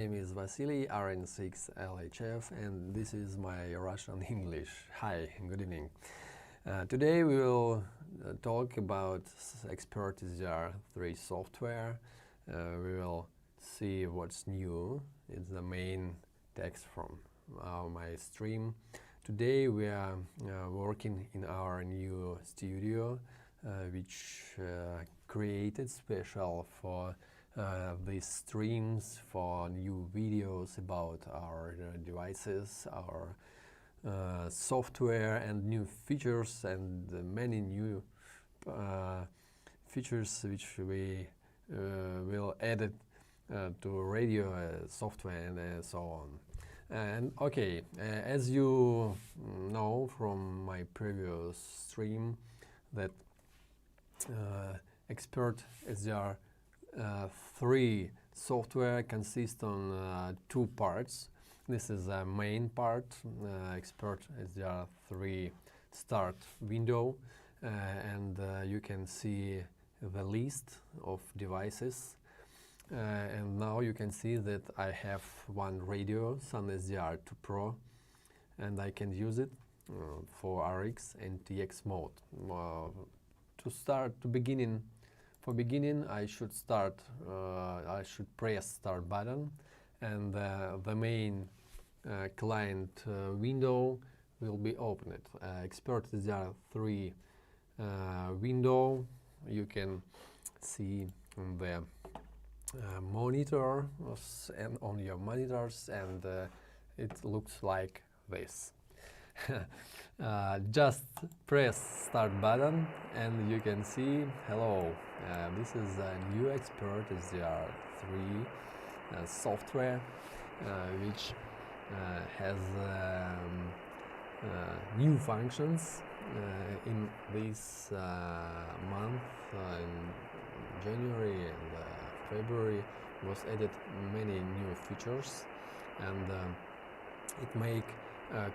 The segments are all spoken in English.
name is Vasily RN6LHF, and this is my Russian English. Hi, good evening. Today we will talk about Expert SDR3 software. We will see what's new. It's the main text from my stream. Today we are working in our new studio, which created special for these streams, for new videos about our devices, our software and new features, and many new features which we will add to radio software and so on. And okay, as you know from my previous stream, that Expert SDR3 software consists on two parts. This is a main part, Expert SDR3 start window, and you can see the list of devices. And now you can see that I have one radio, Sun SDR2 Pro, and I can use it for RX and TX mode. For beginning, I should press start button, and the main client window will be opened. Expert SDR3 window you can see on the monitor and on your monitors, and it looks like this. Just press start button and you can see hello. This is a new Expert SDR3 software which has new functions in this month. In January and February was added many new features, and it make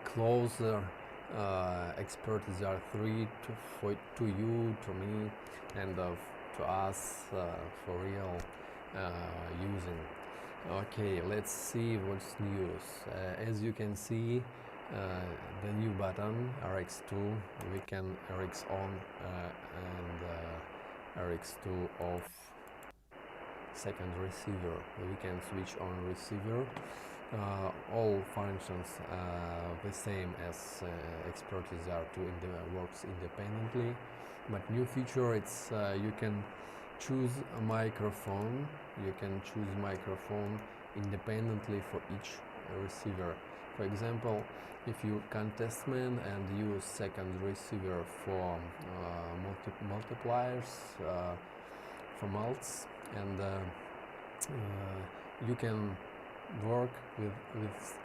closer Expert SDR3 to you, to me, and to us for real using. Okay, let's see what's new. As you can see, the new button RX2, we can RX on and RX2 off second receiver. We can switch on receiver. All functions are the same as Expert SDR2 works independently, but new feature, it's you can choose a microphone. You can choose microphone independently for each receiver. For example, if you contestment and use second receiver for multipliers, for mults, and you can work with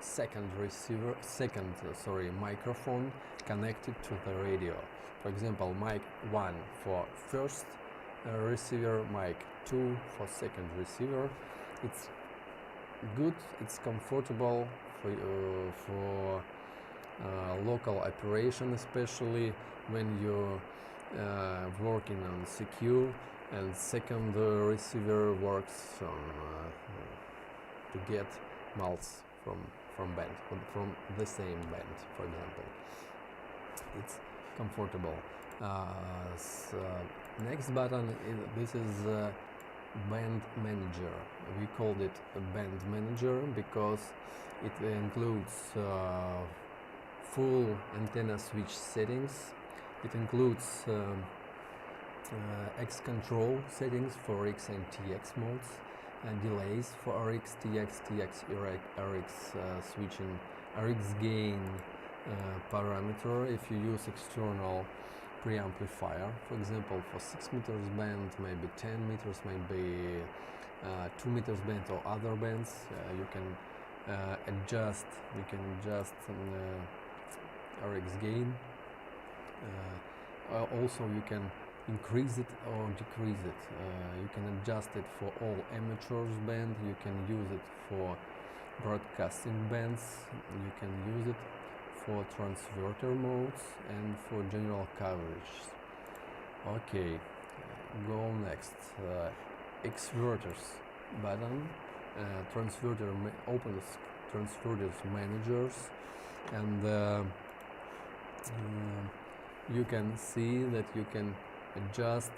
second microphone connected to the radio. For example, mic 1 for first receiver, mic 2 for second receiver. It's good, it's comfortable for local operation, especially when you're working on secure, and second receiver works on to get mults from the same band, for example. It's comfortable. Next button, this is band manager. We called it a band manager because it includes full antenna switch settings. It includes X control settings for RX and TX modes, and delays for RX, TX, RX switching, RX gain parameter if you use external preamplifier. For example, for 6 meters band, maybe 10 meters, maybe 2 meters band or other bands, you can adjust. You can adjust RX gain. Also, you can increase it or decrease it. You can adjust it for all amateurs band. You can use it for broadcasting bands. You can use it for transverter modes and for general coverage. Okay, go next. Exverters button. opens transverters managers, and you can see that you can adjust,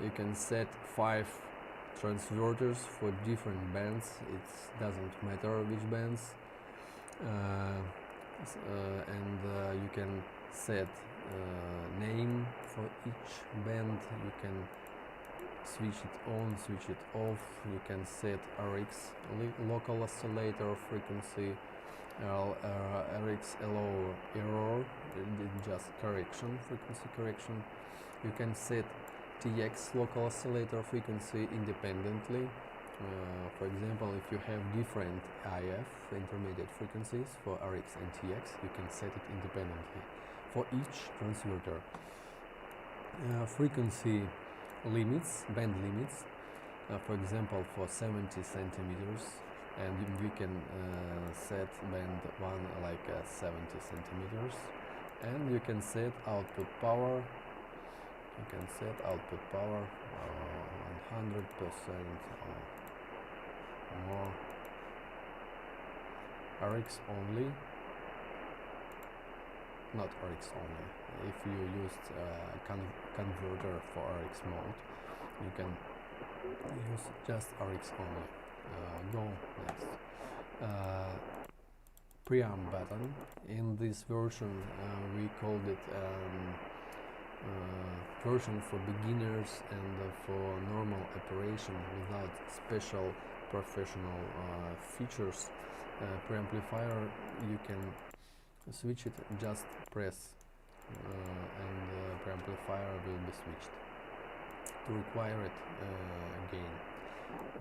you can set 5 transverters for different bands. It doesn't matter which bands, and you can set name for each band. You can switch it on, switch it off. You can set RX local oscillator frequency, RX allow error, just correction, frequency correction. You can set TX local oscillator frequency independently. For example, if you have different IF intermediate frequencies for RX and TX, you can set it independently for each transverter. Frequency limits, band limits, for example, for 70 centimeters, and we can set band 1 like 70 centimeters, and you can set output power. You can set output power 100% or more. RX only, not RX only. If you used converter for RX mode, you can use just RX only. Go next. Preamp button. In this version, we called it version for beginners and for normal operation without special professional features. Preamplifier, you can switch it, just press and preamplifier will be switched. To require it again,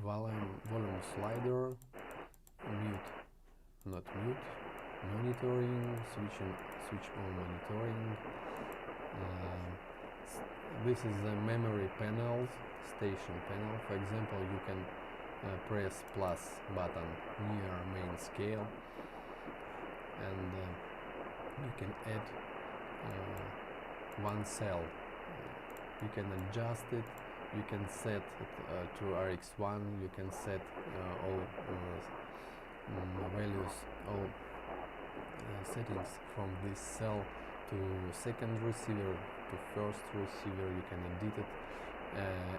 volume slider, mute, not mute, monitoring, switch on monitoring. This is the memory panel, station panel. For example, you can press plus button near main scale, and you can add one cell. You can adjust it, you can set it to RX1, you can set all values, all settings from this cell to second receiver, to first receiver. You can edit it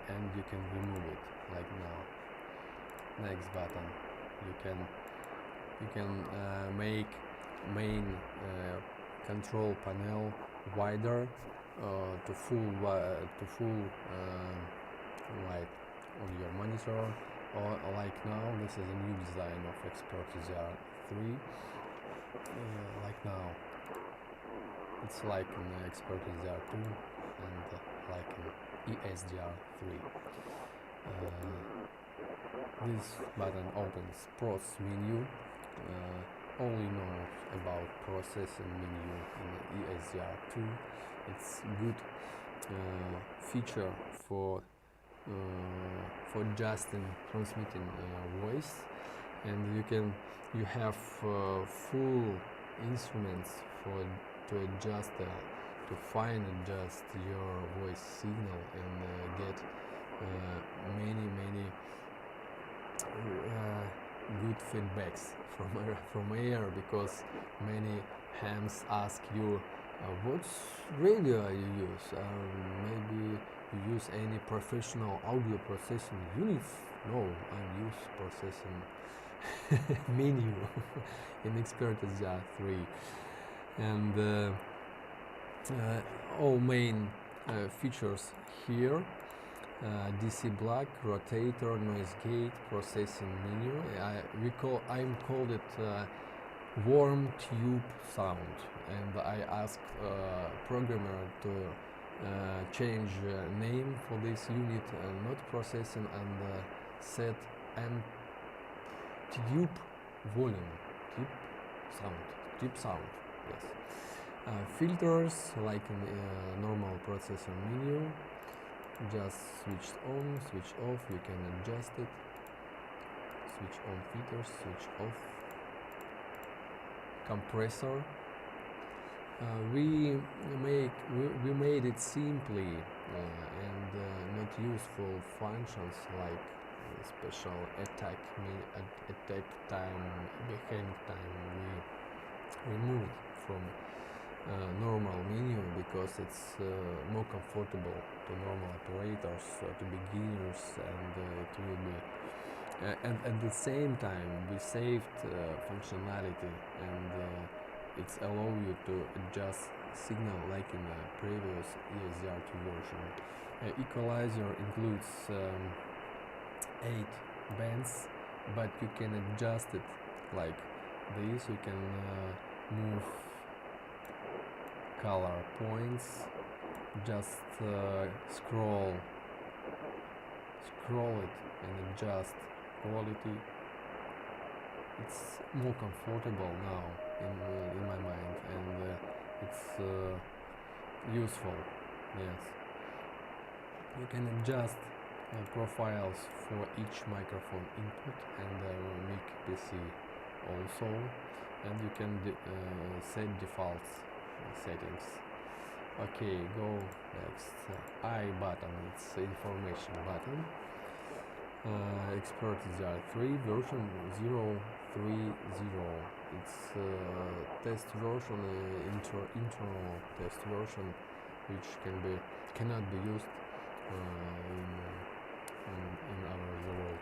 and you can remove it, like now. Next button, you can make main control panel wider to full light on your monitor, or like now. This is a new design of Expert ZR3. Like now, it's like an Expert ZR2 and like an ESDR3. This button opens process menu. Only knows about processing menu in ESDR2. It's good feature for adjusting, transmitting voice, and you have full instruments to adjust, to fine adjust your voice signal and get many good feedbacks from air, because many hams ask you what radio you use. Maybe you use any professional audio processing units? No, I use processing menu in Expert ZR3, and all main features here. DC block, rotator, noise gate, processing menu. I called it warm tube sound, and I asked programmer to change name for this unit, not processing, and set tube volume, tube sound, yes. Filters, like in normal processor menu, just switch on, switch off. You can adjust it. Switch on filters, switch off. Compressor. We made it simply and not useful functions like special attack time, mechanic time we removed from normal menu because it's more comfortable to normal operators, to beginners, and it will be and at the same time we saved functionality, and it's allow you to adjust signal like in the previous ESDR2 version. Equalizer includes 8 bands, but you can adjust it like this. You can move color points, just scroll it and adjust quality. It's more comfortable now in my mind, and it's useful. Yes, you can adjust profiles for each microphone input and mic PC also, and you can set defaults settings. Okay, go next. I button, it's information button. Expert ZR3 version 030. It's test version, internal test version, which cannot be used in our world.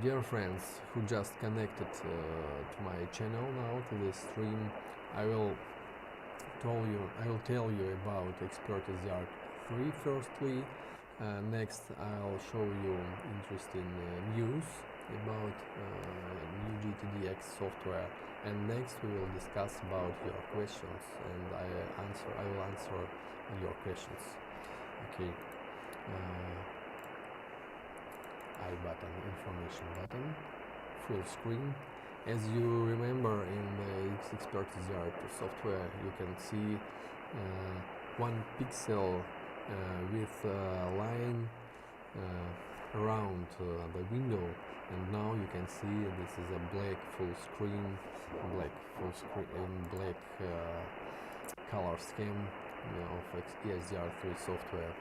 Dear friends who just connected to my channel now to this stream, I will tell you about Expert ZR3 firstly. Next I'll show you interesting news about new GTDX software, and next we will discuss about your questions, and I will answer your questions. Okay. I button, information button, full screen. As you remember, in the Expert ZR2 software you can see 1 pixel with a line around the window, and now you can see this is a black full screen color scheme of ESDR3 software.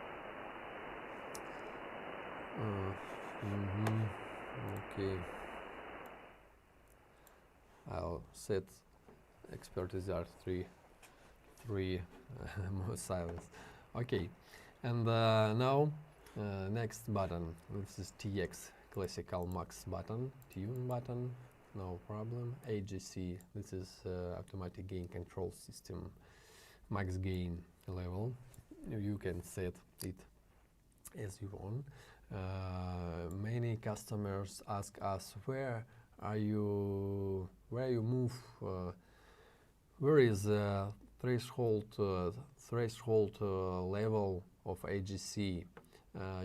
Okay, I'll set Expert ZR3 more silence. Okay, and now next button, this is TX classical max button, tune button, no problem. AGC, this is automatic gain control system, max gain level. You can set it as you want. Many customers ask us where you move, where is the threshold level of AGC.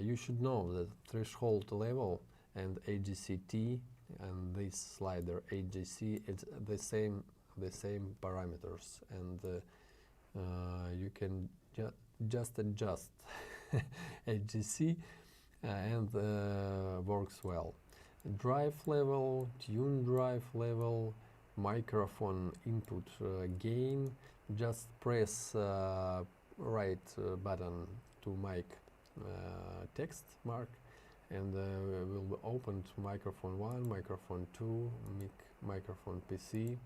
You should know that threshold level and AGCT and this slider AGC, it's the same parameters, and you can just adjust AGC and works well. Drive level, tune drive level, microphone input gain, just press right button to mic text mark, and will open to microphone 1, microphone 2, microphone PC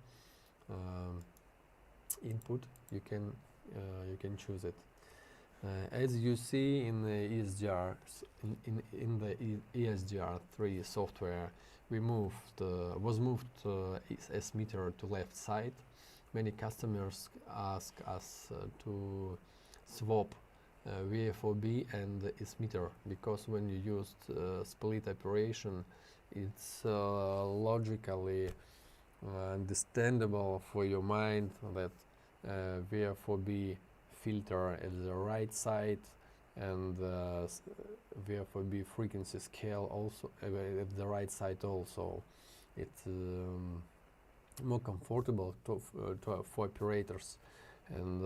input. You can choose it. As you see in the ESDR, in the ESDR3 software, was moved S-meter to left side. Many customers ask us to swap VFOB and S-meter, because when you use split operation, it's logically understandable for your mind that VFOB filter at the right side and VFOB frequency scale also at the right side also. It's more comfortable for operators, and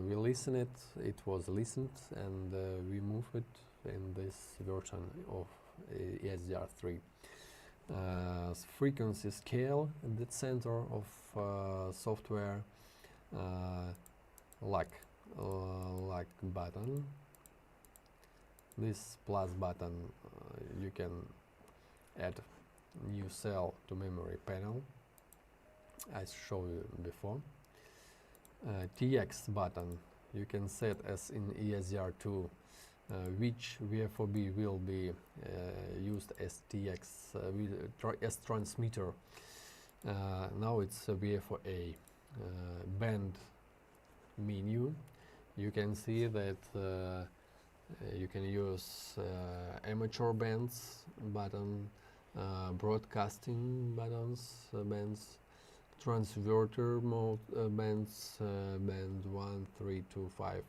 we listen it. It was listened, and we move it in this version of ESDR3. Frequency scale at the center of software, like button, This plus button, you can add new cell to memory panel, as showed you before. TX button, you can set as in ESDR2 which VFOB will be used as TX as transmitter. Now it's a VFOA. Band menu, you can see that you can use amateur bands button, broadcasting buttons, bands, transverter mode bands, band 1, 3, 2, 5,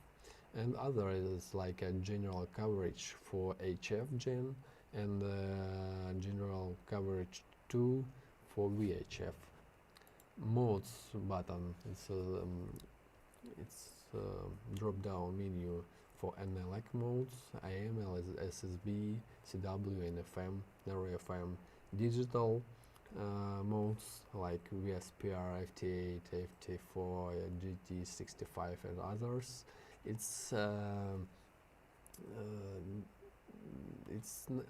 and others like a general coverage for HF gen and general coverage 2 for VHF. Modes button, it's drop down menu for NLAC modes, AM, SSB, CW and FM, narrow FM, digital modes like VSPR, FT8, FT4, GT65 and others.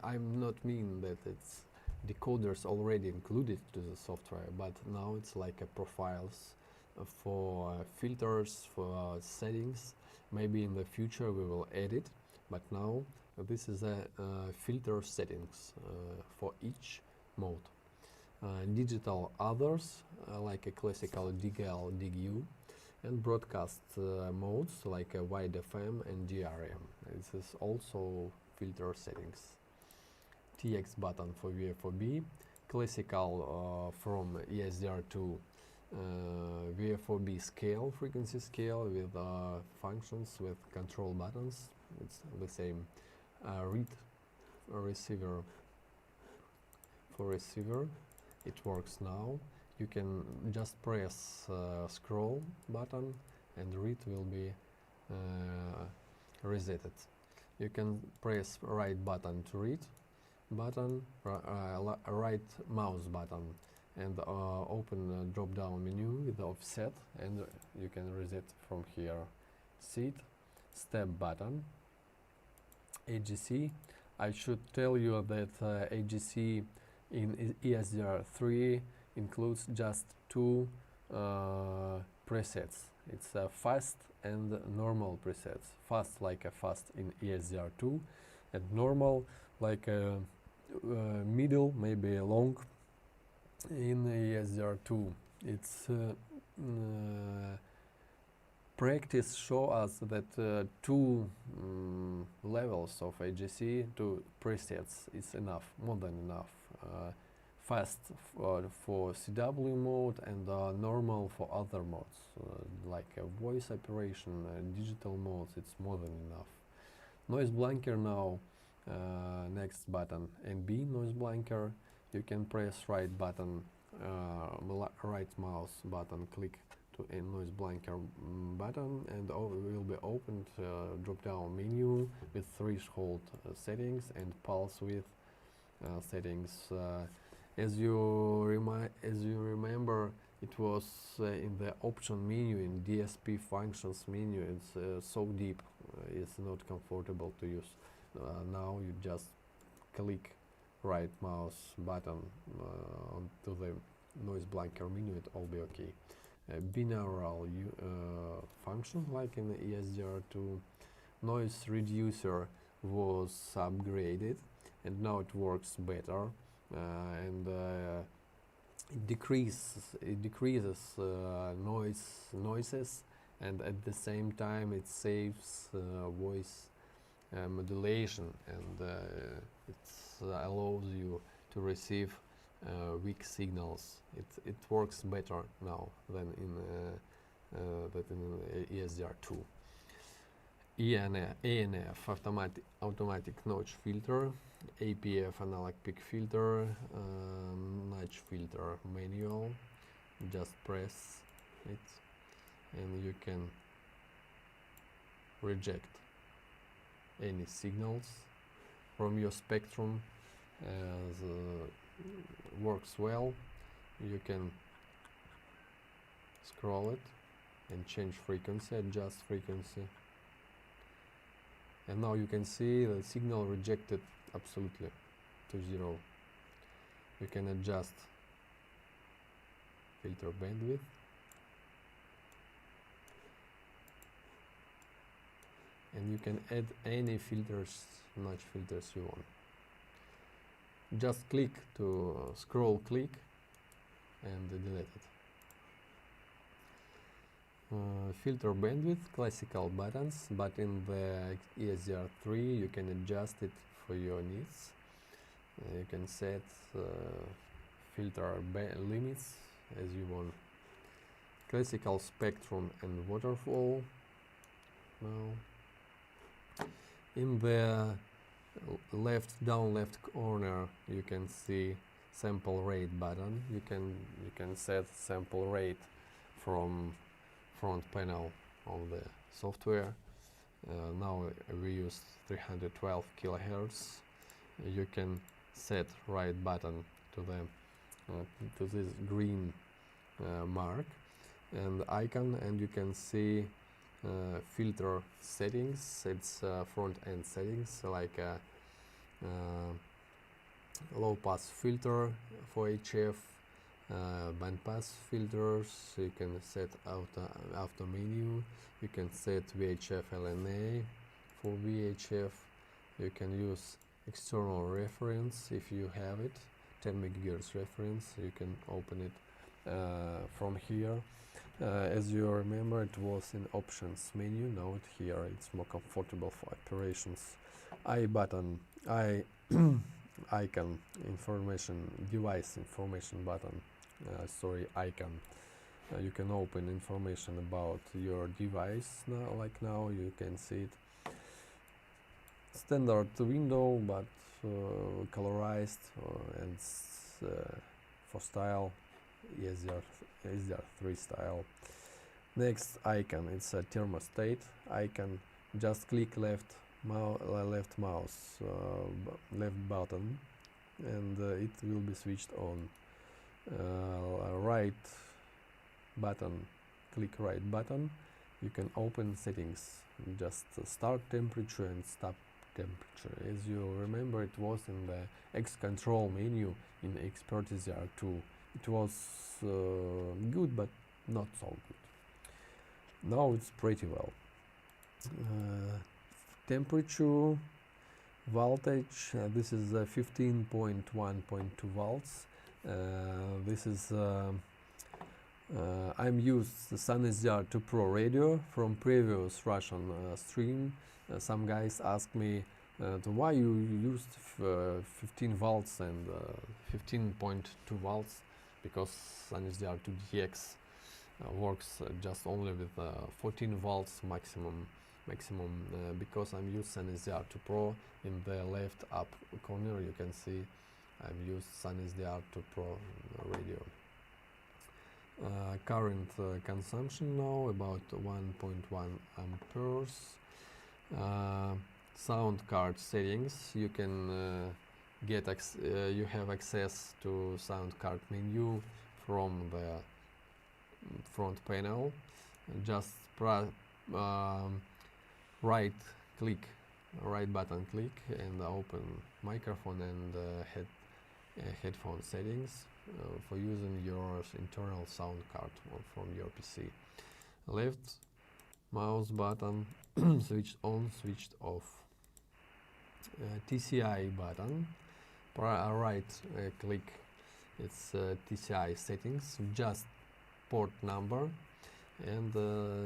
I'm not mean that it's decoders already included to the software, but now it's like a profiles for filters, for settings. Maybe in the future we will add it, but now this is a filter settings for each mode. Digital others like a classical DGL, DGU, and broadcast modes like a wide FM and DRM. This is also filter settings. TX button for VFOB, classical from ESDR2 VFOB scale, frequency scale with functions with control buttons. It's the same. Read receiver, for receiver it works now. You can just press scroll button and read will be resetted. You can press right button to read button, right mouse button, and open drop down menu with offset, and you can reset from here. Seat, step button, AGC. I should tell you that AGC in ESDR3 includes just two presets. It's fast and normal presets. Fast like a fast in ESDR2, and normal like a middle, maybe a long in ESDR2. It's practice show us that two levels of AGC, two presets is enough, more than enough. Fast for CW mode and normal for other modes, like voice operation and digital modes. It's more than enough. Noise blanker now, next button, NB noise blanker. You can press right button, right mouse button, click to a noise blanker button, and will be opened drop down menu with threshold settings and pulse width settings. As you remember, it was in the option menu in DSP functions menu. It's so deep, it's not comfortable to use. Now you just click right mouse button onto the noise blanker menu, it all be okay. Binaural function like in the ESDR2. Noise reducer was upgraded and now it works better, and it decreases noises, and at the same time it saves voice modulation, and it allows you to receive weak signals. It works better now than in ESDR2. ANF automatic notch filter, APF analog peak filter, notch filter manual. Just press it and you can reject any signals from your spectrum. Works well. You can scroll it and change frequency, adjust frequency. and now you can see the signal rejected absolutely to 0. You can adjust filter bandwidth, and you can add any filters, notch filters you want. Just click to scroll click and delete it. Filter bandwidth, classical buttons, but in the ESDR3 you can adjust it for your needs. You can set filter limits as you want. Classical spectrum and waterfall. Now, in the down left corner you can see sample rate button. You can set sample rate from front panel of the software. Now we use 312 kilohertz. You can set right button to this green mark and icon, and you can see filter settings. It's front end settings, like low pass filter for HF, bandpass filters. You can set auto menu. You can set VHF LNA for VHF. You can use external reference if you have it, 10 MHz reference. You can open it from here. As you remember, it was in options menu. Now here it's more comfortable for operations. I button, icon, information, device information button, icon. You can open information about your device now, like now you can see it. Standard window, but colorized and for style, ESDR3 style. Next icon, it's a thermostat icon. Just click left mouse, left button, and it will be switched on. Right button, click right button. You can open settings, just start temperature and stop temperature. As you remember, it was in the X control menu in ExpertESDR2. It was good, but not so good. Now it's pretty well. Temperature, voltage, this is 15.1.2 volts. This is I'm used the SunSDR2 Pro radio from previous Russian stream. Some guys asked me why you used 15 volts and 15.2 volts, because SunSDR2 DX works just only with 14 volts maximum, because I'm used SunSDR2 Pro. In the left up corner you can see I've used SunSDR2 Pro radio. Current consumption now about 1.1 amperes. Sound card settings, you can you have access to sound card menu from the front panel. Just right button click and open microphone and headphone settings for using your internal sound card from your PC. Left mouse button, switched on, switched off. TCI button, right click, it's TCI settings, just port number, and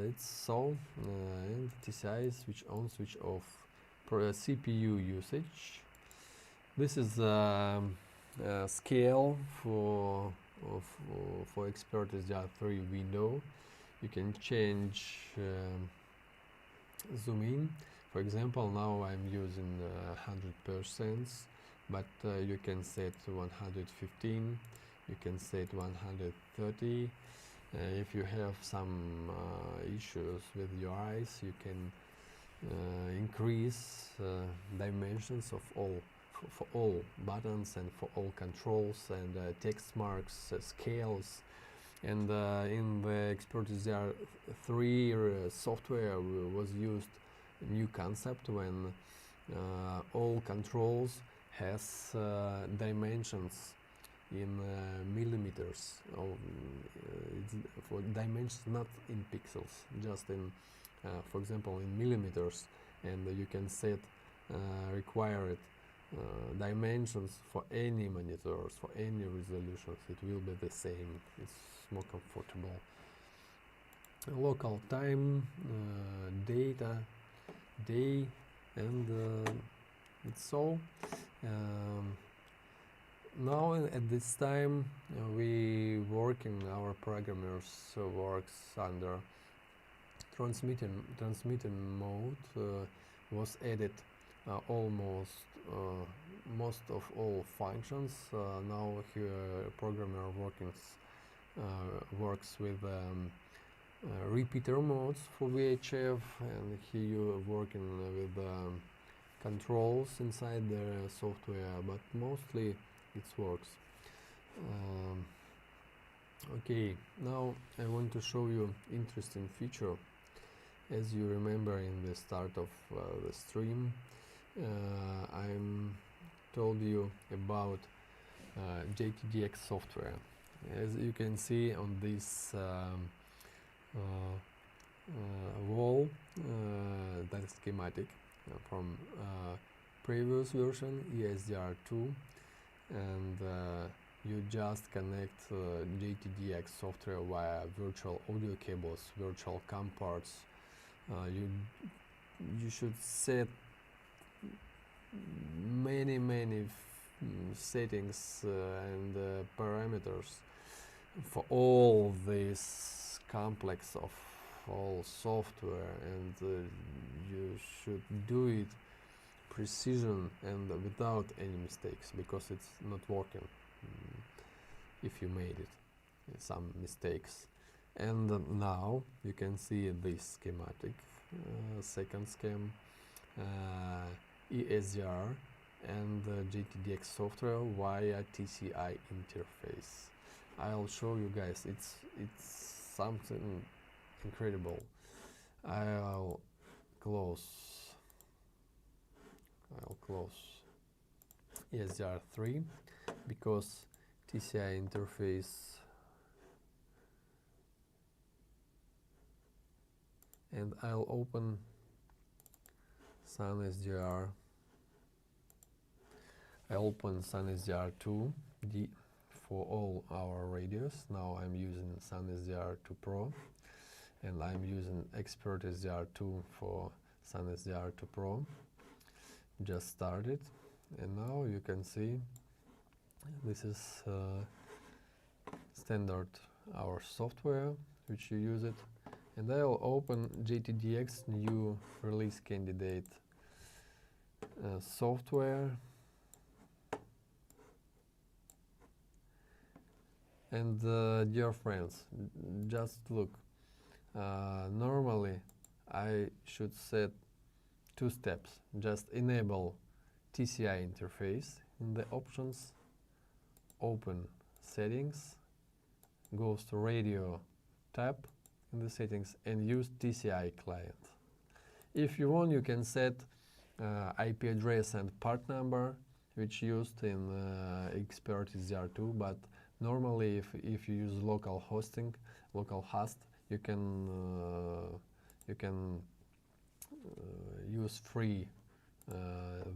it's so, and TCI switch on, switch off. CPU usage. This is scale for ExpertESDR3 window. You can change zoom in. For example, now I'm using 100%, but you can set 115, you can set 130. If you have some issues with your eyes, you can increase dimensions of for all buttons and for all controls and text marks, scales. And in the ExpertESDR3 software was used new concept when all controls has dimensions in millimeters. It's for dimensions, not in pixels, just in, for example, in millimeters, and you can set required dimensions for any monitors, for any resolutions. It will be the same. It's more comfortable. Local time, data, day, and it's all. Now at this time our programmers works under transmitting mode. Was added almost most of all functions. Now here programmer works with repeater modes for VHF, and here you working with controls inside the software, but mostly it works. Okay, now I want to show you interesting feature. As you remember in the start of the stream, I told you about JTDX software. As you can see on this wall, that is schematic from previous version ESDR2, and you just connect JTDX software via virtual audio cables, virtual COM ports. You should set many settings and parameters for all this complex of all software, and you should do it precision and without any mistakes, because it's not working if you made it some mistakes. And now you can see this schematic, second scheme, ESDR and JTDX software via TCI interface. I'll show you guys. It's something incredible. I'll close ESDR3 because TCI interface, and I'll open SunSDR. I open SunSDR2 for all our radios. Now I'm using SunSDR2 Pro, and I'm using Expert SDR2 for SunSDR2 Pro. Just started, and now you can see this is standard our software which you use it, and I'll open JTDX new release candidate software, and dear friends, just look, normally I should set two steps. Just enable TCI interface in the options, open settings, goes to radio tab in the settings, and use TCI client. If you want, you can set IP address and part number which used in Expert SDR2, but normally if you use local host, you can use free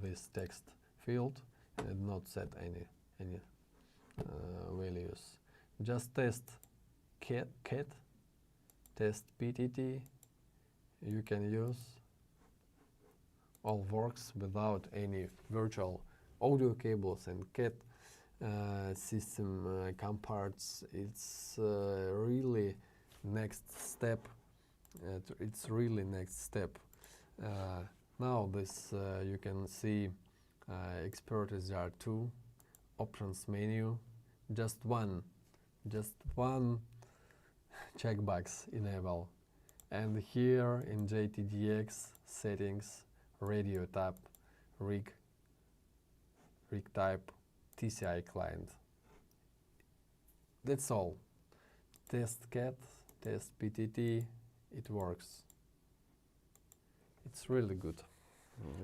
this text field and not set any values. Just test cat, test PTT. You can use, all works without any virtual audio cables and cat system COM parts. It's really next step. It's really next step. Now this you can see Expert SDR2 options menu. Just one checkbox enable, and here in JTDX settings, radio tab, rig type, TCI client. That's all. Test cat, test PTT, it works. It's really good.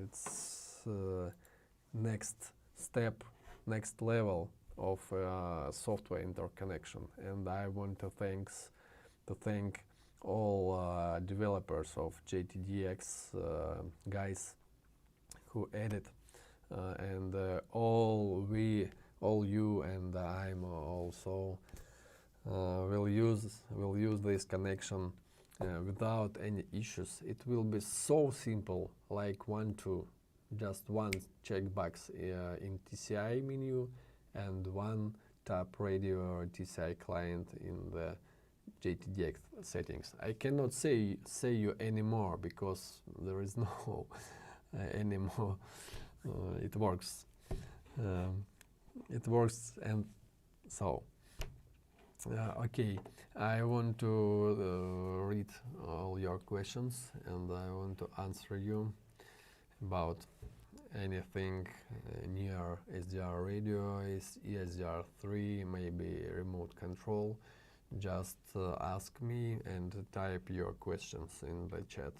It's next step, next level of software interconnection, and I want to thank all developers of JTDX guys who added, and all you and I'm also will use this connection without any issues. It will be so simple, like just one checkbox in TCI menu and one tap radio TCI client in the JTDX settings. I cannot say you anymore because there is no anymore. It works. It works, and so. Okay, I want to read all your questions, and I want to answer you about anything near SDR radio, is ESDR3, maybe remote control. Just ask me and type your questions in the chat.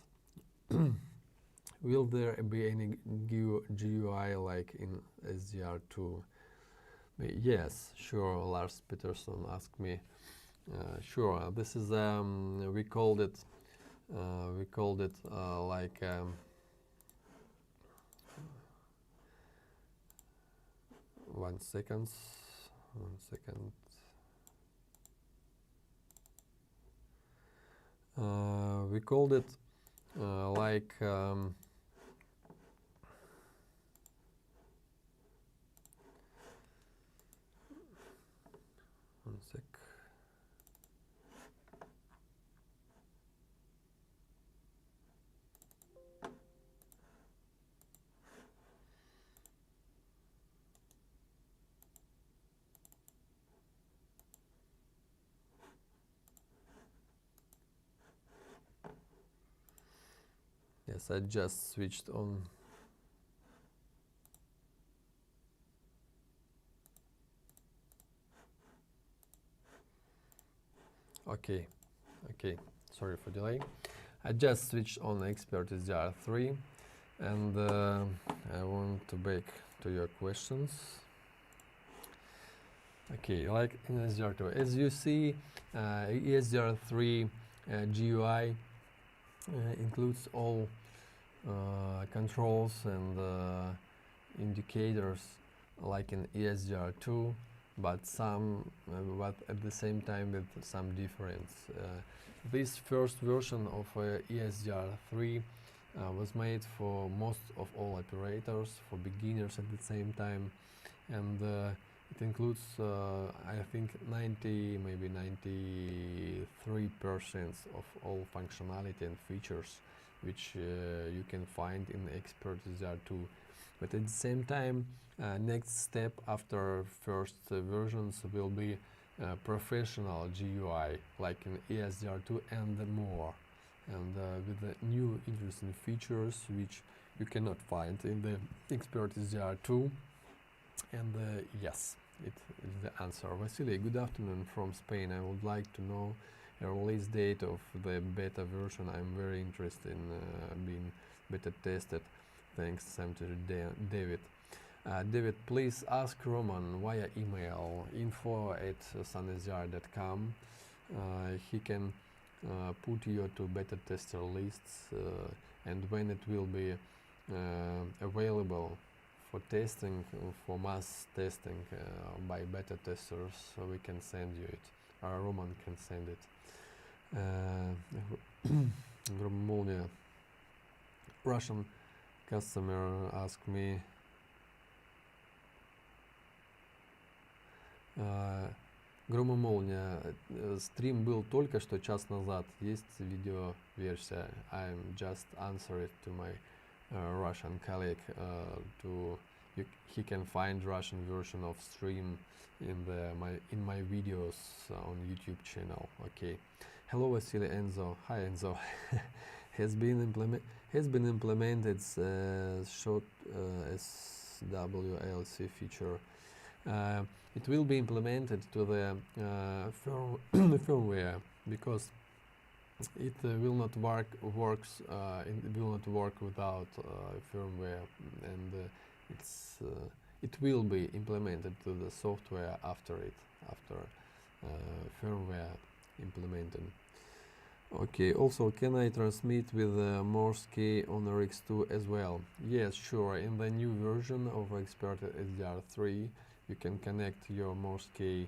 Will there be any GUI like in SDR2? Yes, sure. Lars Peterson asked me. Sure. This is we called it like 1 second. 1 second. We called it like 1 sec. Yes, I just switched on. Okay, sorry for delay. I just switched on Expert SDR3, and I want to back to your questions. Okay, like in SDR2, as you see, ESDR3 GUI includes all controls and indicators like in ESDR2, but at the same time with some difference. This first version of ESDR3 was made for most of all operators, for beginners at the same time, and it includes I think 90, maybe 93% of all functionality and features which you can find in Expert SDR2. But at the same time, next step after first versions will be professional GUI, like in ESDR2 and more, and with the new interesting features which you cannot find in the Expert SDR2. And yes, it is the answer. Vasily, good afternoon from Spain. I would like to know a release date of the beta version. I'm very interested in being beta tested. Thanks, Sam, to David. David, please ask Roman via email info@sunsdr.com. He can put you to beta tester lists, and when it will be available for testing, for mass testing by beta testers, so we can send you it. Roman can send it. Molnia, Russian customer asked me. Громомолния, стрим был только что час назад, есть видеоверсия. I'm just answered to my Russian colleague he can find Russian version of stream in my videos on YouTube channel. Okay. Hello, Vasily. Enzo. Hi, Enzo. has been implemented short SWLC feature. It will be implemented to the firmware, because it will not it will not work without firmware, and it will be implemented to the software after firmware implemented. Okay, also, can I transmit with Morse key on RX2 as well? Yes, sure. In the new version of Expert SDR3, you can connect your Morse key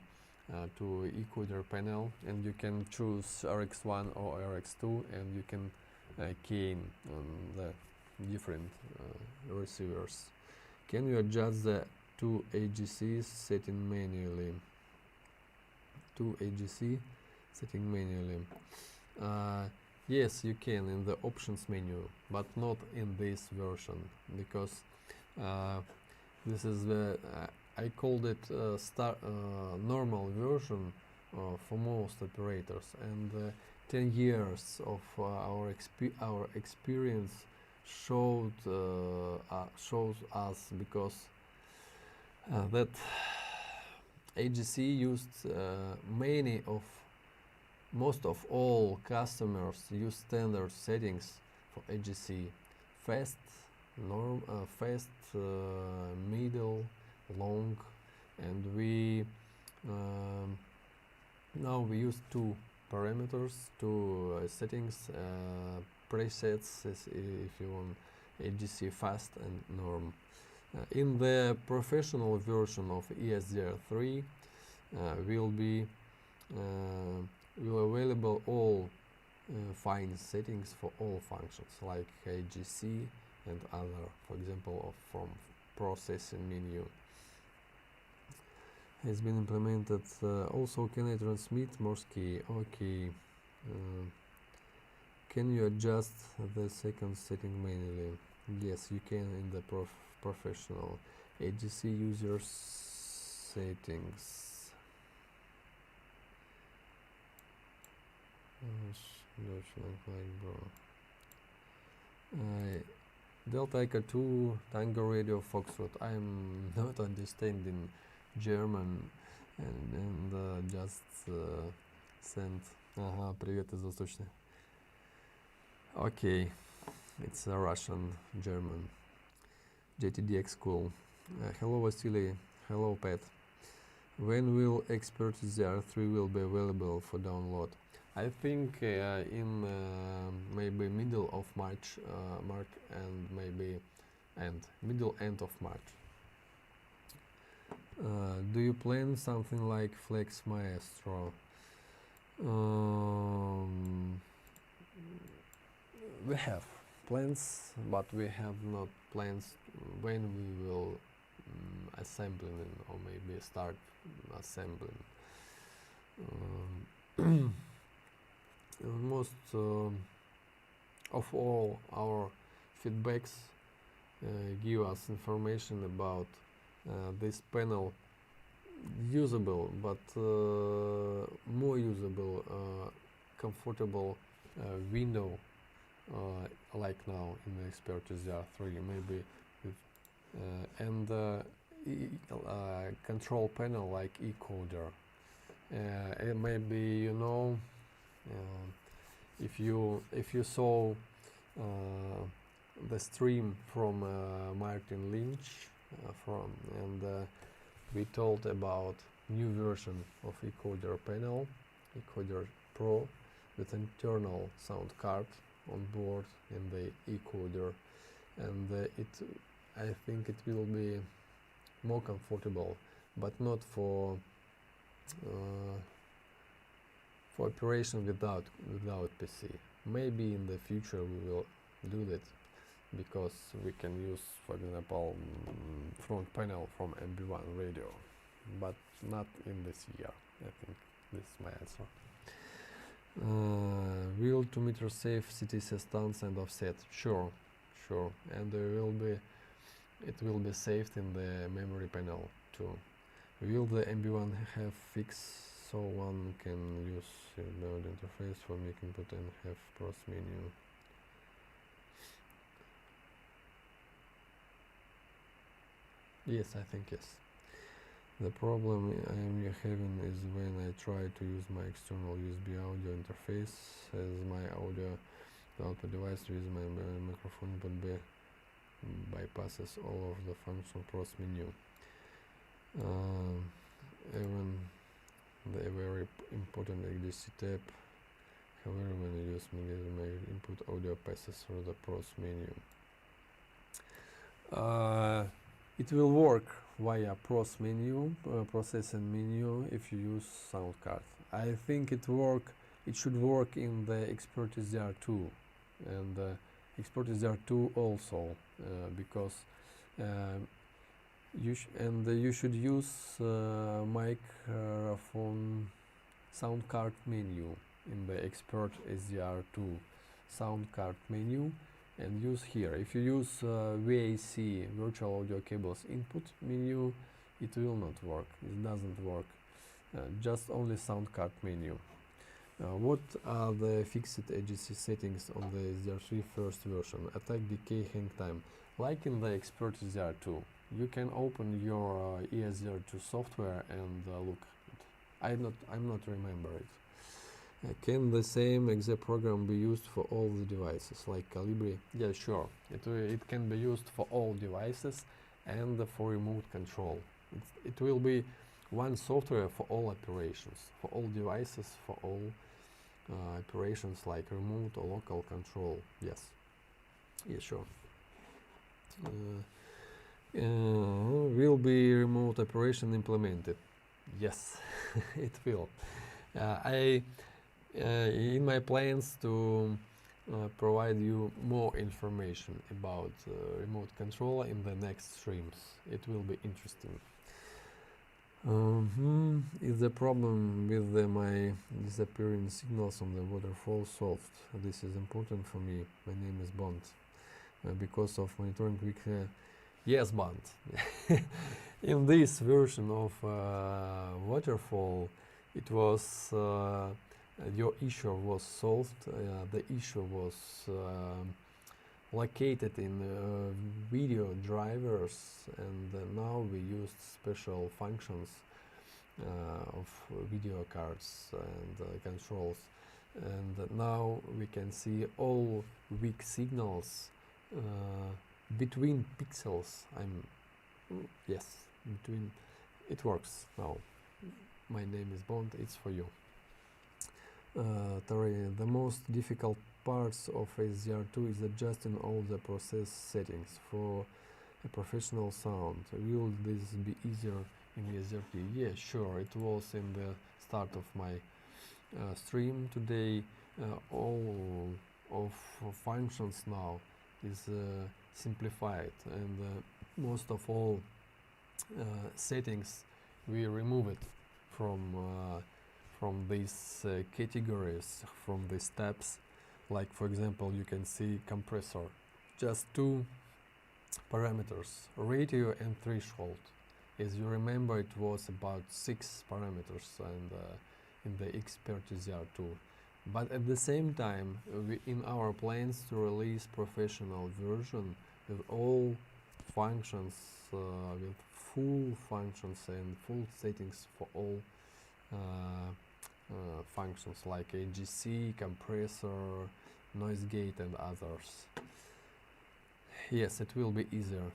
to encoder panel, and you can choose RX1 or RX2, and you can key in on the different receivers. Can you adjust the two AGC setting manually? Yes, you can in the options menu, but not in this version, because this is the I called it normal version for most operators, and 10 years of our experience shows us, because that AGC used most of all customers use standard settings for AGC: fast, middle, long, and we now we use two parameters, two settings, presets, if you want AGC fast and norm. In the professional version of ESDR3 will available all fine settings for all functions like AGC and other, for example, from processing menu. Has been implemented. Also, can I transmit Morse key? Okay. Can you adjust the second setting manually? Yes, you can in the professional AGC user settings. Delta Echo 2 Tango Radio Foxtrot. I'm not understanding German and just sent. Ага, привет из Восточной. Okay, it's a Russian, German. JTDX cool. Hello Vasily, hello Pat. When will Expert ZR3 will be available for download? I think in maybe middle of March, and maybe middle end of March. Do you plan something like Flex Maestro? We have plans, but we have not plans when we will assembling or maybe start assembling. Most of all our feedbacks give us information about this panel usable, but more usable, comfortable window like now in the Expert ZR3, maybe with, and control panel like encoder. Maybe you know, if you saw the stream from Martin Lynch we told about new version of encoder panel, encoder Pro, with internal sound card on board in the encoder, and I think it will be more comfortable, but not for operation without PC. Maybe in the future we will do that, because we can use, for example, front panel from MB1 radio, but not in this year. I think this is my answer. Will 2 meter safe CTC stance and offset? Sure, and it will be saved in the memory panel too. Will the MB1 have fix so one can use the interface for making input and have pros menu? Yes, I think yes. The problem I am having is when I try to use my external USB audio interface, as my audio output device with my microphone but bypasses all of the function pros menu. Even the very important ADC tab, however, when I use my input audio passes through the pros menu. It will work via pros menu, processing menu, if you use sound card. I think it should work in the Expert SDR2 and Expert SDR2 also, because you should use microphone sound card menu in the Expert SDR2 sound card menu, and use here. If you use VAC, virtual audio cables input menu, it will not work. It doesn't work. Just only sound card menu. What are the fixed AGC settings on the SDR3 first version? Attack, decay, hang time. Like in the Expert SDR2, you can open your ESDR2 software and look at it. I'm not remember it. Can the same exact program be used for all the devices, like Calibri? Yeah, sure. It can be used for all devices and for remote control. It will be one software for all operations, for all devices, for all operations like remote or local control. Yes. Yeah, sure. Will be remote operation implemented? Yes, it will. In my plans to provide you more information about remote control in the next streams. It will be interesting. Is the problem with my disappearing signals on the waterfall solved? This is important for me. My name is Bond. Because of monitoring quick. Yes, Bond. In this version of waterfall, it was your issue was solved. The issue was located in video drivers, and now we used special functions of video cards and controls, and now we can see all weak signals between pixels. Yes, between. It works now. My name is Bond. It's for you. Tari, the most difficult parts of SDR2 is adjusting all the process settings for a professional sound. Will this be easier in SDR3? Yeah, sure. It was in the start of my stream today. All of functions now is simplified, and most of all settings we remove it from these categories, from these tabs. Like, for example, you can see compressor, just two parameters, radio and threshold. As you remember, it was about 6 parameters and in the Expert SDR2. But at the same time, in our plans to release professional version with all functions, with full functions and full settings for all functions like AGC, compressor, noise gate and others. Yes, it will be easier.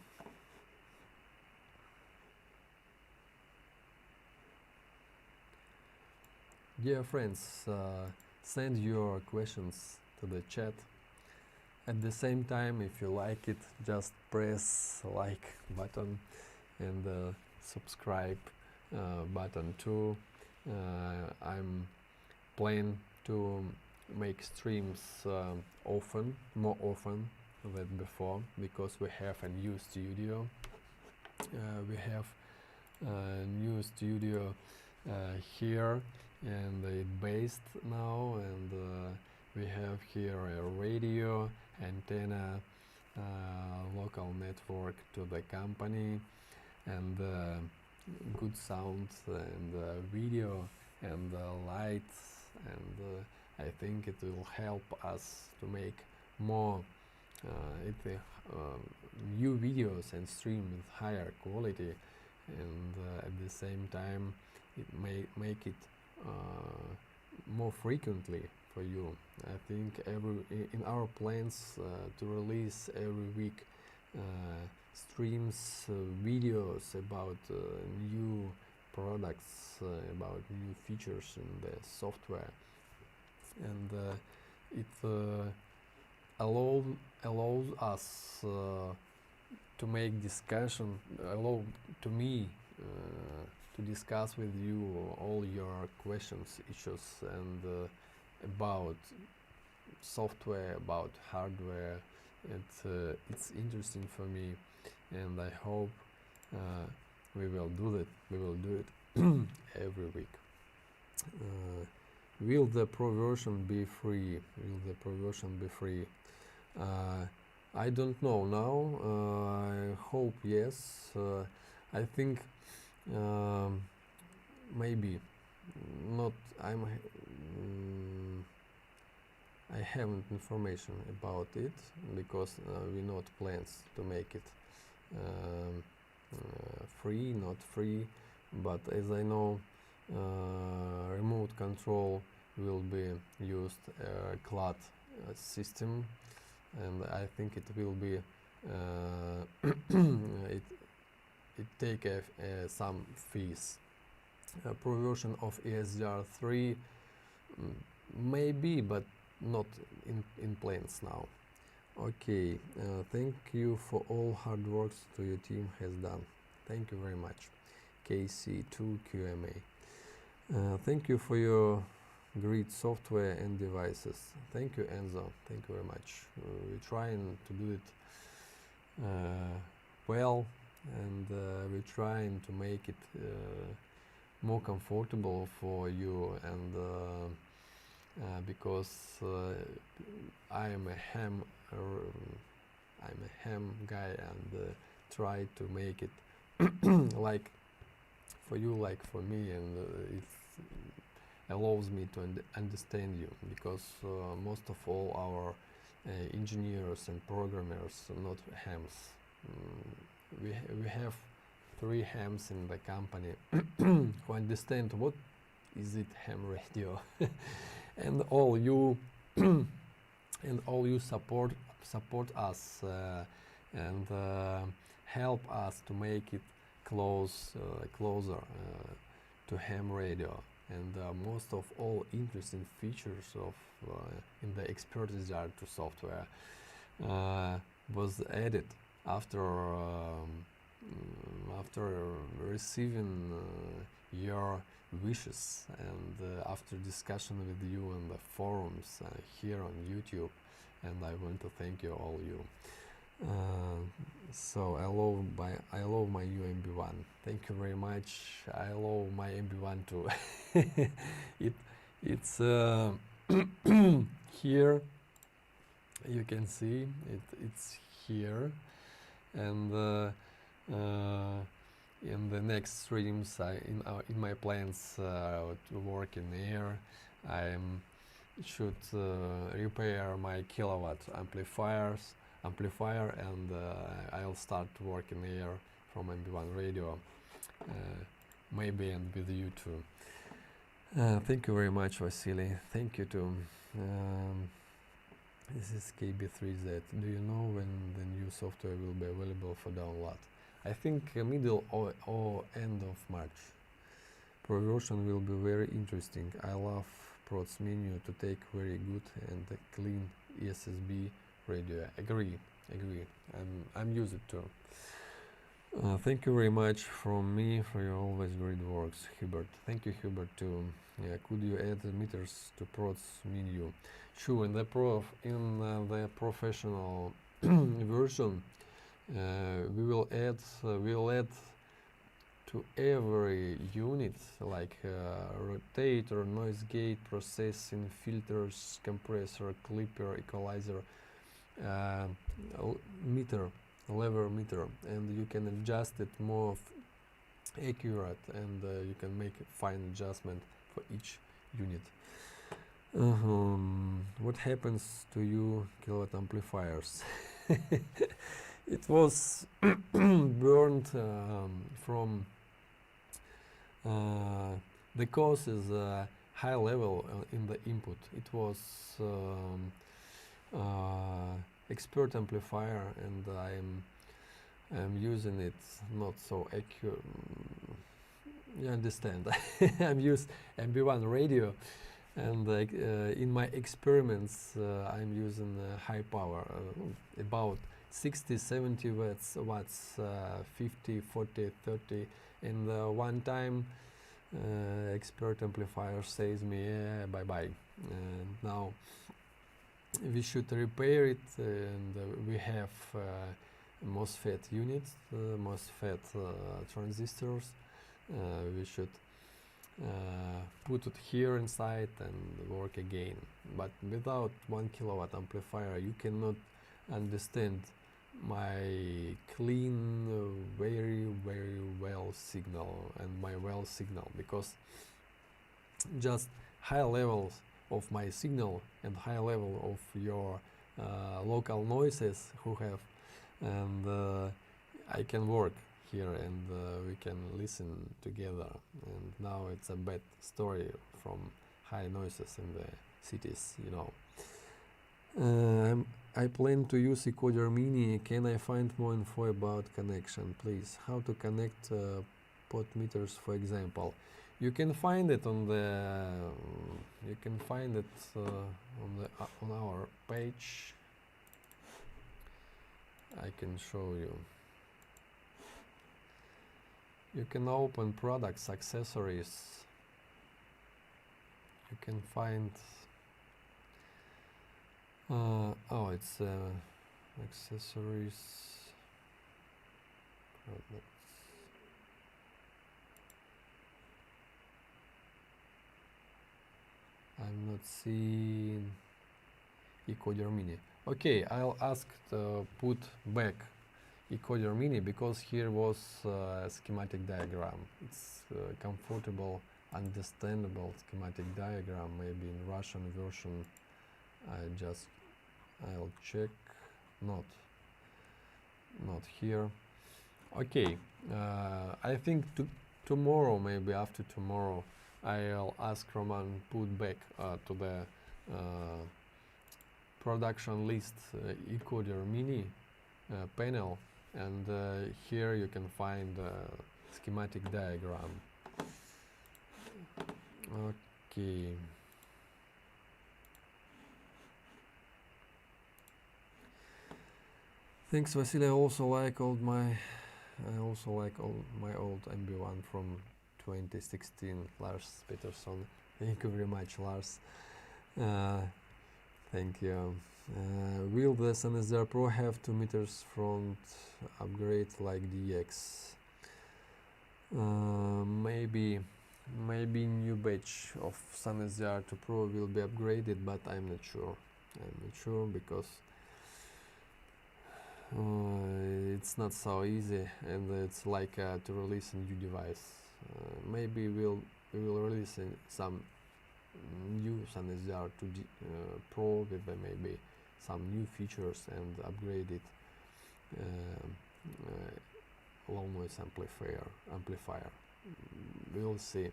Dear friends, send your questions to the chat. At the same time, if you like it, just press like button and subscribe button too. I'm planning to make streams more often than before, because we have a new studio. We have a new studio here, and it's based now, and we have here a radio, antenna, local network to the company, and good sound and video and lights, and I think it will help us to make more new videos and stream with higher quality, and at the same time it may make it more frequently for you. I think in our plans to release every week streams, videos about new products, about new features in the software, and it allows us to make discussion, allow to me to discuss with you all your questions, issues, and about software, about hardware. It's interesting for me, and I hope we will do it. We will do it every week. Will the Pro version be free? Will the Pro version be free? I don't know now. I hope yes. I think maybe not. I haven't information about it because we not plans to make it free, not free. But as I know, remote control will be used CLAD system, and I think it will be it take some fees. Pro version of ESDR3 maybe, but not in plans now. Okay, thank you for all hard work to your team has done. Thank you very much. KC2QMA. Thank you for your great software and devices. Thank you, Enzo. Thank you very much. We're trying to do it well, and we're trying to make it more comfortable for you, and because I'm a ham guy, and try to make it like for you, like for me, and it allows me to understand you, because most of all our engineers and programmers are not hams. We have 3 hams in the company who understand what is it ham radio, and all you support us and help us to make it closer to ham radio, and most of all interesting features of in the ExpertESDR2 software was added after receiving your wishes, and after discussion with you on the forums here on YouTube, and I want to thank you all you. So I love my new MB1. Thank you very much. I love my MB1 too. It's here. You can see it's here, and in the next streams, in my plans to work in air, I should repair my kilowatt amplifier, and I'll start to work in air from MB1 radio, maybe, and with you too. Thank you very much, Vasily. Thank you too. This is KB3Z. Do you know when the new software will be available for download? I think middle or end of March. Pro version will be very interesting. I love Pro's menu to take very good and clean ESSB radio. Agree. I'm used it too. Thank you very much from me for your always great works, Hubert. Thank you, Hubert, too. Yeah, could you add meters to Pro's menu? Sure, in the professional version, we'll add to every unit, like rotator, noise gate, processing, filters, compressor, clipper, equalizer, lever meter, and you can adjust it more accurate, and you can make a fine adjustment for each unit. What happens to you kilowatt amplifiers? It was burned from The cause is high level in the input. It was expert amplifier, and I'm using it not so accurate. You understand? I'm using MB1 radio, and in my experiments I'm using high power, about 60, 70 watts, 50, 40, 30, and one time expert amplifier says me, yeah, bye bye. And now we should repair it, and we have MOSFET units, MOSFET transistors. We should put it here inside and work again. But without 1 kilowatt amplifier you cannot understand my clean, very well signal and my well signal, because just high levels of my signal and high level of your local noises who have, and I can work here, and we can listen together. And now it's a bad story from high noises in the cities, you know. I plan to use Ecoder Mini. Can I find more info about connection, please? How to connect pot meters, for example? You can find it on the on our page. I can show you. You can open products, accessories. You can find oh, it's accessories, products. I'm not seeing Ecoder Mini. Okay, I'll ask to put back Ecoder Mini, because here was a schematic diagram. It's comfortable, understandable schematic diagram. Maybe in Russian version I'll check. Not here. Okay, I think tomorrow, maybe after tomorrow, I'll ask Roman put back to the production list Ecoder Mini panel, and here you can find schematic diagram. Okay. Thanks, Vasily. I also like all my old MB1 from 2016, Lars Peterson. Thank you very much, Lars. Thank you. Will the SunSDR Pro have 2 meters front upgrade like DX? Maybe new batch of SunSDR 2 Pro will be upgraded, but I'm not sure because it's not so easy, and it's like to release a new device. Maybe we will release some new SunSDR 2 Pro with maybe some new features and upgraded low noise amplifier. We'll see.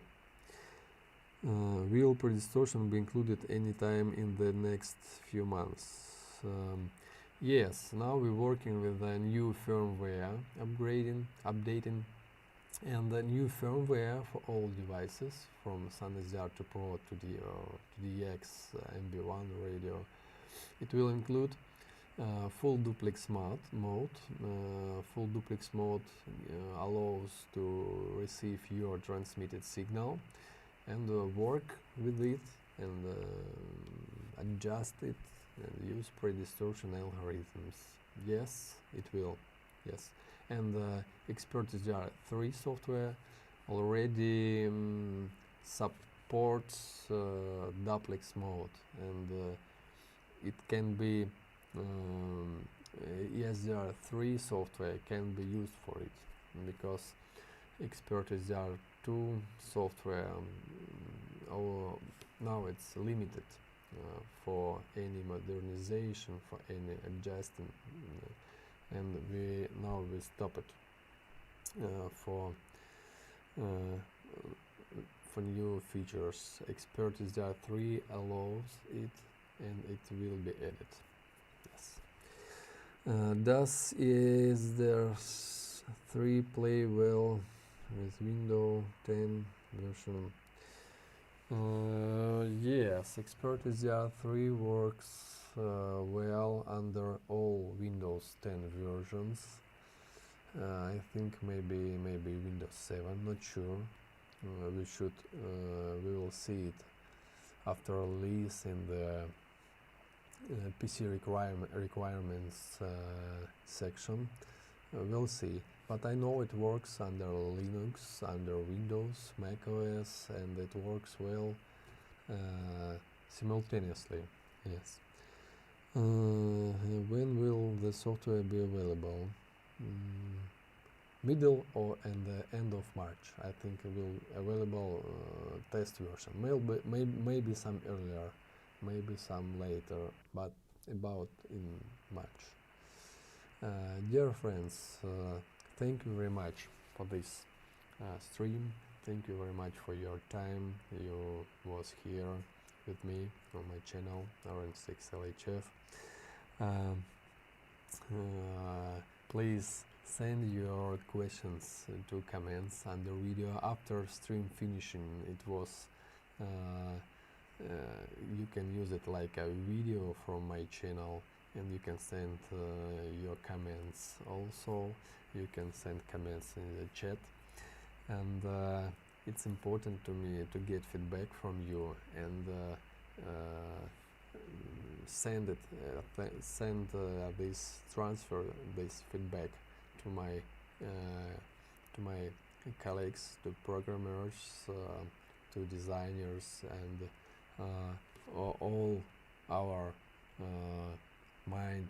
Will pre-distortion be included anytime in the next few months? Yes, now we're working with a new firmware updating, and a new firmware for all devices from SunSDR 2 Pro to the DX MB1 radio. It will include full duplex mode. Full duplex mode allows to receive your transmitted signal and work with it and adjust it and use pre-distortion algorithms. Yes, it will. Yes, and Expert SDR 3 software already supports duplex mode, and it can be ESDR 3 software can be used for it, because Expert SDR 2 software now it's limited for any modernization, for any adjusting, and we stop it for new features. Expert SDR3 allows it, and it will be added. Yes. Does ESDR3 play well with Windows 10 version? Yes, Expert SDR3 works well under all Windows 10 versions. I think maybe Windows 7, not sure. We will see it after release in the PC requirements section. We'll see. But I know it works under Linux, under Windows, Mac OS, and it works well simultaneously. Yes. When will the software be available? Middle or and the end of March. I think it will available test version. Maybe some earlier, maybe some later, but about in March. Dear friends, thank you very much for this stream. Thank you very much for your time. You was here with me on my channel RN6LHF. Please send your questions to comments under video after stream finishing. It was you can use it like a video from my channel, and you can send your comments. Also you can send comments in the chat, and it's important to me to get feedback from you, and send this feedback to my colleagues, to programmers, to designers, and all our mind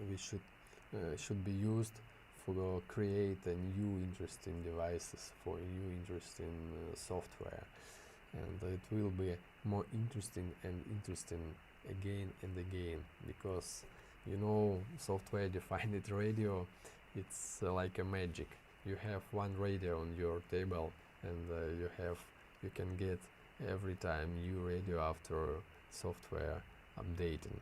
we should be used for create a new interesting devices, for new interesting software, and it will be more interesting and interesting again and again, because you know, software defined radio, it's like a magic. You have one radio on your table, and you can get every time new radio after software updating.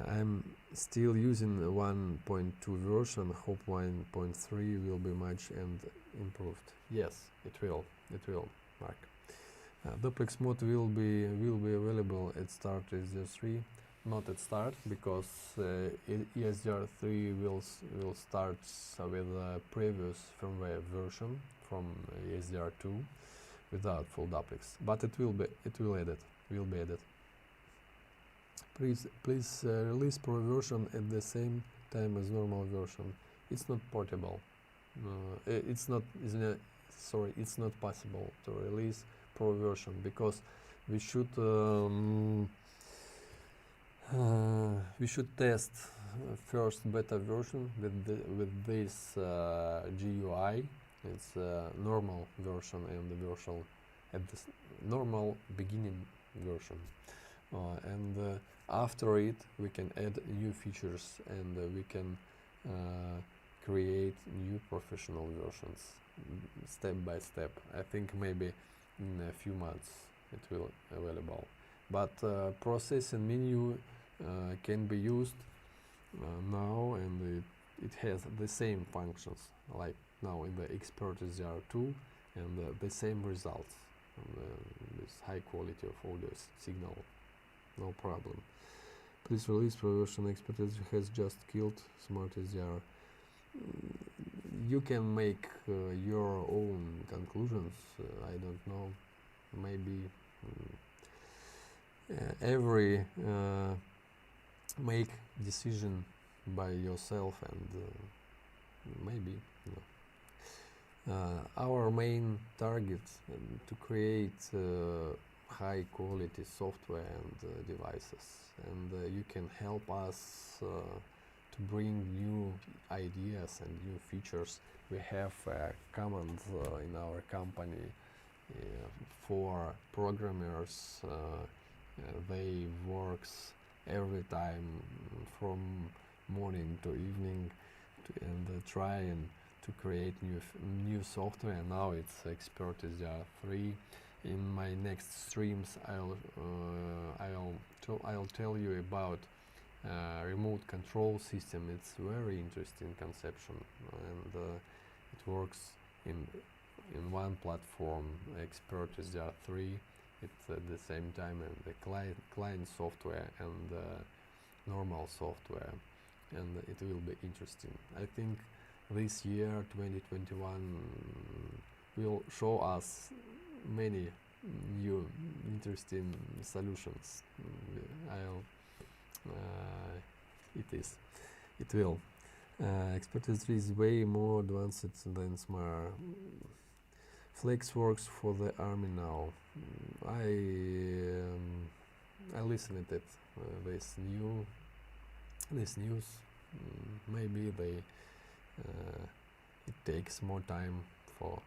I'm still using 1.2 version. Hope 1.3 will be much and improved. Yes, it will, Mark. Duplex mode will be available at start ESDR3, not at start, because ESDR3 will start with a previous firmware version from ESDR2 without full duplex, but it will be added. Please release Pro version at the same time as normal version. It's not portable. It's not possible to release Pro version, because we should test first beta version with this GUI. It's normal version and the version at the normal beginning version, and after it we can add new features, and we can create new professional versions step by step. I think maybe in a few months it will available, but processing menu can be used now, and it has the same functions like now in the Expert SDR2, and the same results, this high quality of audio signal, no problem. Please release Pro version. Expert has just killed Smart SDR. You can make your own conclusions. I don't know, maybe every make decision by yourself, and maybe our main target to create high quality software and devices, and you can help us to bring new ideas and new features. We have command in our company for programmers. They works every time from morning to evening and try and to create new software. Now it's Expert SDR 3. In my next streams, I'll tell you about remote control system. It's very interesting conception, and it works in one platform, Expert SDR 3. It's at the same time the client software and normal software, and it will be interesting. I think this year 2021 will show us many new interesting solutions. It will. Expert S3 is way more advanced than Smart. Flex works for the army now. I listened to it. This news. Maybe it takes more time for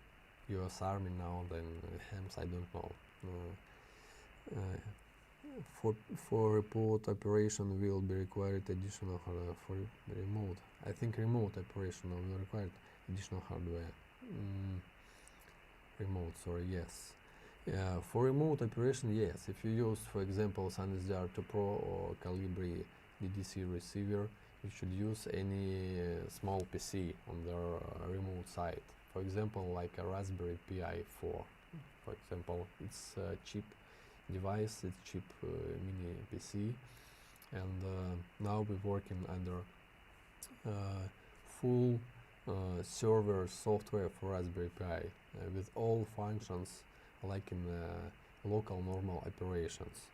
U.S. Army now than HEMS. I don't know. For report operation will be required additional hardware. For remote, I think remote operation will require additional hardware. Yes. For remote operation, yes. If you use, for example, SunSDR2 Pro or Calibri DDC receiver, you should use any small PC on the remote side. For example, like a Raspberry Pi 4. For example, it's a cheap device, it's cheap mini PC, and now we're working under full server software for Raspberry Pi with all functions like in local normal operations.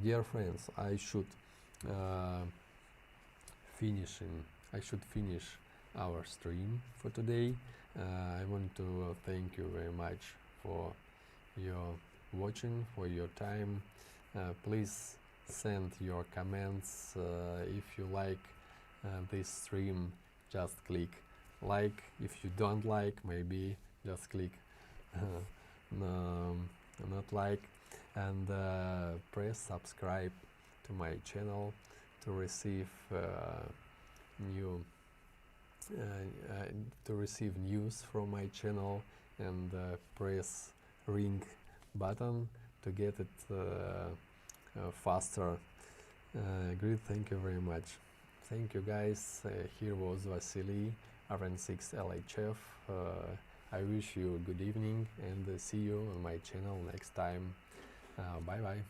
Dear friends, I should finish our stream for today. I want to thank you very much for your watching, for your time. Please send your comments. If you like this stream, just click like. If you don't like, maybe just click not like, and press subscribe to my channel to receive news from my channel, and press ring button to get it faster. Great, thank you very much. Thank you guys. Here was Vasily, RN6 LHF. I wish you a good evening, and see you on my channel next time. Bye bye.